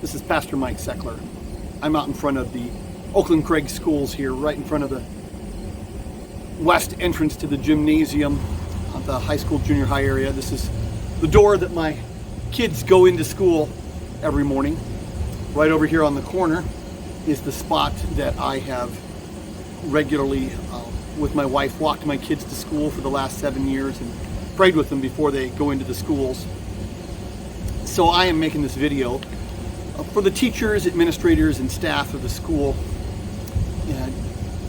This is Pastor Mike Seckler. I'm out in front of the Oakland Craig schools here, right in front of the west entrance to the gymnasium of the high school, junior high area. This is the door that my kids go into school every morning. Right over here on the corner is the spot that I have regularly, with my wife, walked my kids to school for the last 7 years and prayed with them before they go into the schools. So I am making this video for the teachers, administrators, and staff of the school.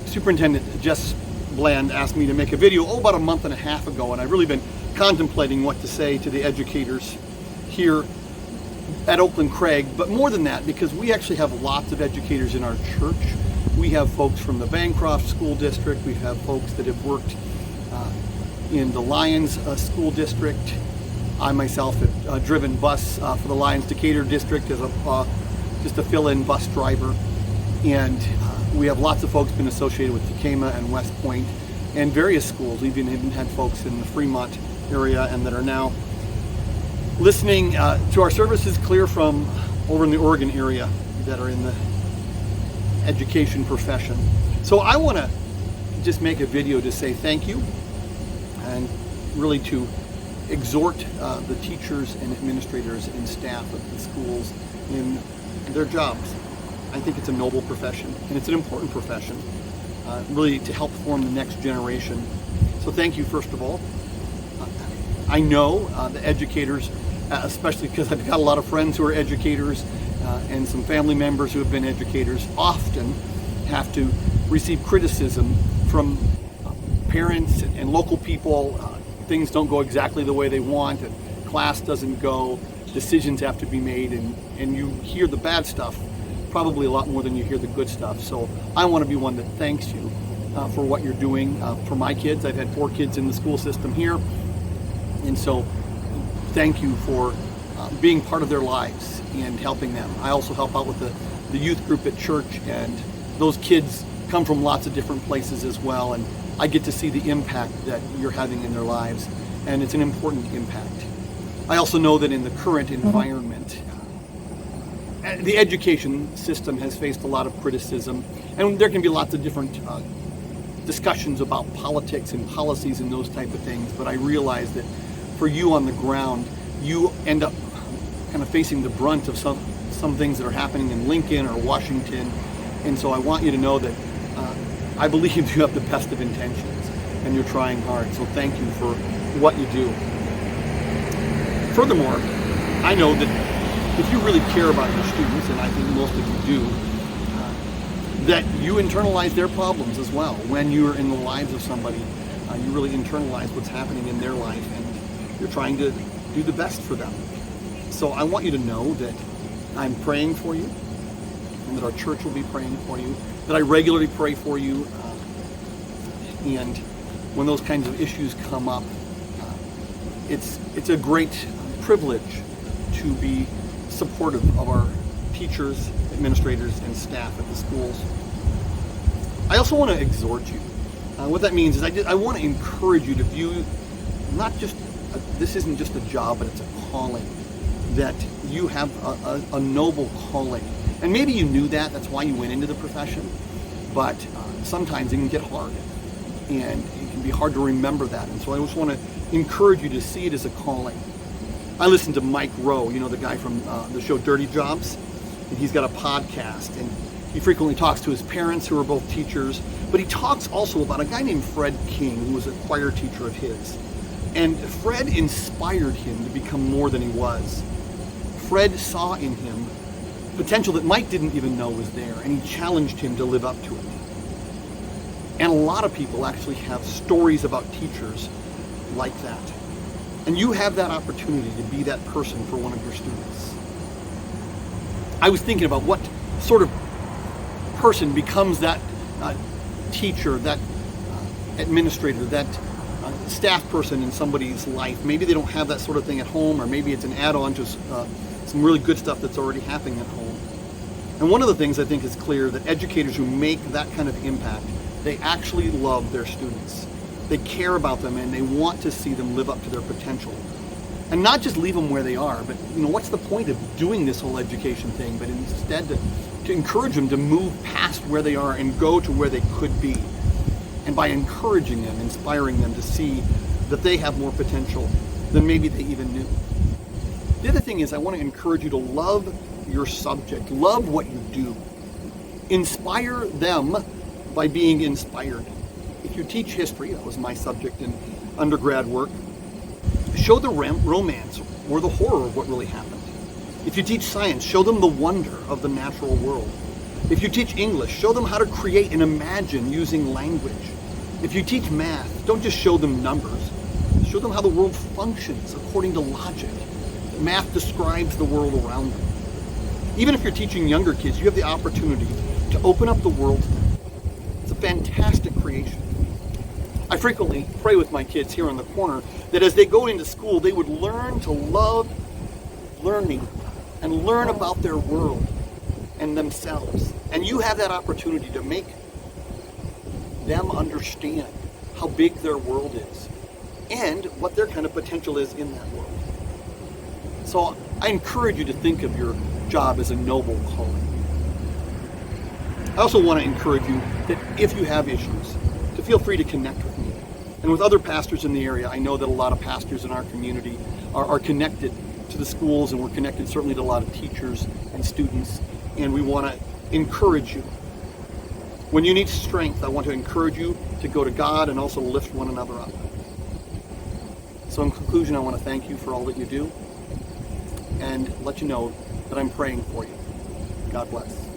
Superintendent Jess Bland asked me to make a video about a month and a half ago, and I've really been contemplating what to say to the educators here at Oakland Craig. But more than that, because we actually have lots of educators in our church. We have folks from the Bancroft School District. We have folks that have worked in the Lyons School District. I myself have driven bus for the Lyons Educator District as just a fill-in bus driver. And we have lots of folks been associated with Tacoma and West Point and various schools. We've even had folks in the Fremont area and that are now listening to our services clear from over in the Oregon area that are in the education profession. So I want to just make a video to say thank you and really to exhort the teachers and administrators and staff of the schools in their jobs. I think it's a noble profession and it's an important profession, really to help form the next generation. So thank you, first of all. I know the educators, especially because I've got a lot of friends who are educators and some family members who have been educators, often have to receive criticism from parents and local people. Things don't go exactly the way they want, and class doesn't go, decisions have to be made, and you hear the bad stuff probably a lot more than you hear the good stuff. So I want to be one that thanks you for what you're doing for my kids. I've had 4 kids in the school system here, and so thank you for being part of their lives and helping them. I also help out with the youth group at church, and those kids come from lots of different places as well, and I get to see the impact that you're having in their lives, and it's an important impact. I also know that in the current environment, the education system has faced a lot of criticism, and there can be lots of different discussions about politics and policies and those type of things, but I realize that for you on the ground, you end up kind of facing the brunt of some things that are happening in Lincoln or Washington, and so I want you to know that I believe you have the best of intentions and you're trying hard, so thank you for what you do. Furthermore, I know that if you really care about your students, and I think most of you do, that you internalize their problems as well. When you're in the lives of somebody, you really internalize what's happening in their life, and you're trying to do the best for them. So I want you to know that I'm praying for you, and that our church will be praying for you, that I regularly pray for you, and when those kinds of issues come up, it's a great privilege to be supportive of our teachers, administrators, and staff at the schools. I also want to exhort you. What that means is I want to encourage you to view not just, this isn't just a job, but it's a calling, that you have a noble calling. And maybe you knew that, that's why you went into the profession, but sometimes it can get hard, and it can be hard to remember that. And so I just want to encourage you to see it as a calling. I listen to Mike Rowe, you know, the guy from the show Dirty Jobs, and he's got a podcast, and he frequently talks to his parents who are both teachers, but he talks also about a guy named Fred King, who was a choir teacher of his. And Fred inspired him to become more than he was. Fred saw in him potential that Mike didn't even know was there, and he challenged him to live up to it. And a lot of people actually have stories about teachers like that. And you have that opportunity to be that person for one of your students. I was thinking about what sort of person becomes that teacher, that administrator, that staff person in somebody's life. Maybe they don't have that sort of thing at home, or maybe it's an add-on to some really good stuff that's already happening at home. And one of the things I think is clear, that educators who make that kind of impact, they actually love their students. They care about them, and they want to see them live up to their potential. And not just leave them where they are, but what's the point of doing this whole education thing, but instead to encourage them to move past where they are and go to where they could be. And by encouraging them, inspiring them to see that they have more potential than maybe they even knew. The other thing is, I want to encourage you to love your subject, love what you do. Inspire them by being inspired. If you teach history, that was my subject in undergrad work, show the romance or the horror of what really happened. If you teach science, show them the wonder of the natural world. If you teach English, show them how to create and imagine using language. If you teach math, don't just show them numbers. Show them how the world functions according to logic. Math describes the world around them. Even if you're teaching younger kids, you have the opportunity to open up the world to them. It's a fantastic creation. I frequently pray with my kids here on the corner that as they go into school, they would learn to love learning and learn about their world and themselves. And you have that opportunity to make them understand how big their world is and what their kind of potential is in that world. So I encourage you to think of your job as a noble calling. I also want to encourage you that if you have issues, to feel free to connect with me. And with other pastors in the area, I know that a lot of pastors in our community are connected to the schools, and we're connected certainly to a lot of teachers and students, and we want to encourage you. When you need strength, I want to encourage you to go to God and also lift one another up. So in conclusion, I want to thank you for all that you do and let you know that I'm praying for you. God bless.